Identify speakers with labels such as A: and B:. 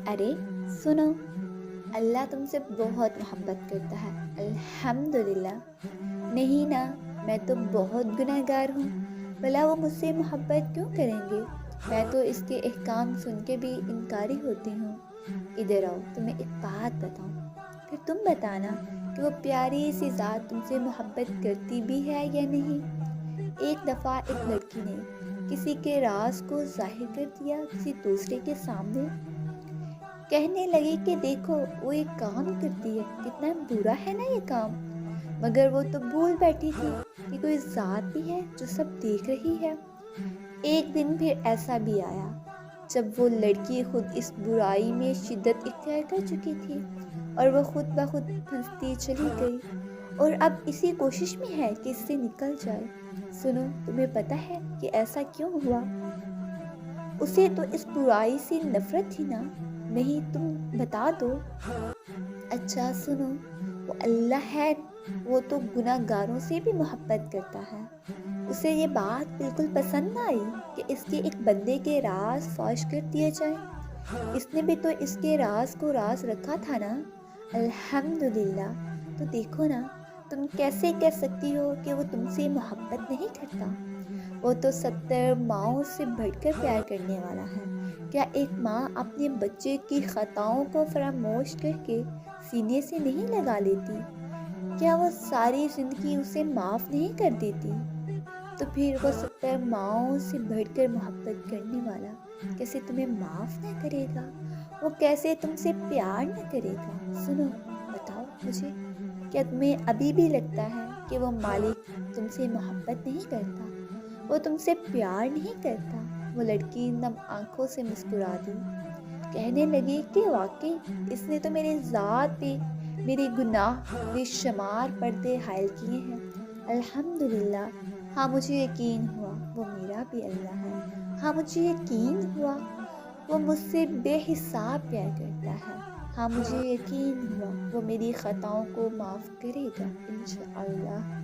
A: अरे सुनो, अल्लाह तुमसे बहुत मोहब्बत करता है। अल्हम्दुलिल्लाह। नहीं ना, मैं तो बहुत गुनहगार हूँ। भला वो मुझसे मोहब्बत क्यों करेंगे? मैं तो इसके अहकाम सुन के भी इनकारी होती हूँ। इधर आओ, तुम्हें एक बात बताऊँ, फिर तुम बताना कि वो प्यारी सी ज़ात तुमसे मोहब्बत करती भी है या नहीं। एक दफ़ा एक लड़की ने किसी के राज को जाहिर कर दिया किसी दूसरे के सामने। कहने लगी कि देखो वो एक काम करती है, कितना बुरा है ना ये काम। मगर वो तो भूल बैठी थी कि कोई ज़ात भी है जो सब देख रही है। एक दिन फिर ऐसा भी आया जब वो लड़की खुद इस बुराई में शिद्दत इख्तियार कर चुकी थी और वो खुद ब खुद फंसती चली गई और अब इसी कोशिश में है कि इससे निकल जाए। सुनो, तुम्हें पता है कि ऐसा क्यों हुआ? उसे तो इस बुराई से नफरत थी ना। नहीं, तुम बता दो। अच्छा सुनो, वो अल्लाह है, वो तो गुनाहगारों से भी मोहब्बत करता है। उसे ये बात बिल्कुल पसंद ना आई कि इसके एक बंदे के राज फाश कर दिए जाएं। इसने भी तो इसके राज को राज रखा था ना। अल्हम्दुलिल्लाह। तो देखो ना, तुम कैसे कह सकती हो कि वो तुमसे मोहब्बत नहीं करता? वो तो 70 माँओं से बढ़कर प्यार करने वाला है। क्या एक माँ अपने बच्चे की खताओं को फरामोश करके सीने से नहीं लगा लेती? क्या वो सारी ज़िंदगी उसे माफ़ नहीं कर देती? तो फिर वो 70 माँओं से बढ़कर मोहब्बत करने वाला कैसे तुम्हें माफ़ ना करेगा? वो कैसे तुमसे प्यार न करेगा? सुनो, बताओ मुझे, क्या तुम्हें अभी भी लगता है कि वो मालिक तुमसे मोहब्बत नहीं करता? वो तुमसे प्यार नहीं करता? वो लड़की नम आंखों से मुस्कुरा दी। कहने लगी कि वाकई इसने तो मेरे ज़ात पे मेरे गुनाह बेशुमार पर्दे हायल किए हैं। अल्हम्दुलिल्लाह। हाँ, मुझे यकीन हुआ वो मेरा भी अल्लाह है। हाँ, मुझे यकीन हुआ वो मुझसे बेहिसाब प्यार करता है। हाँ, मुझे यकीन हुआ वो मेरी खताओं को माफ़ करेगा इंशाअल्लाह।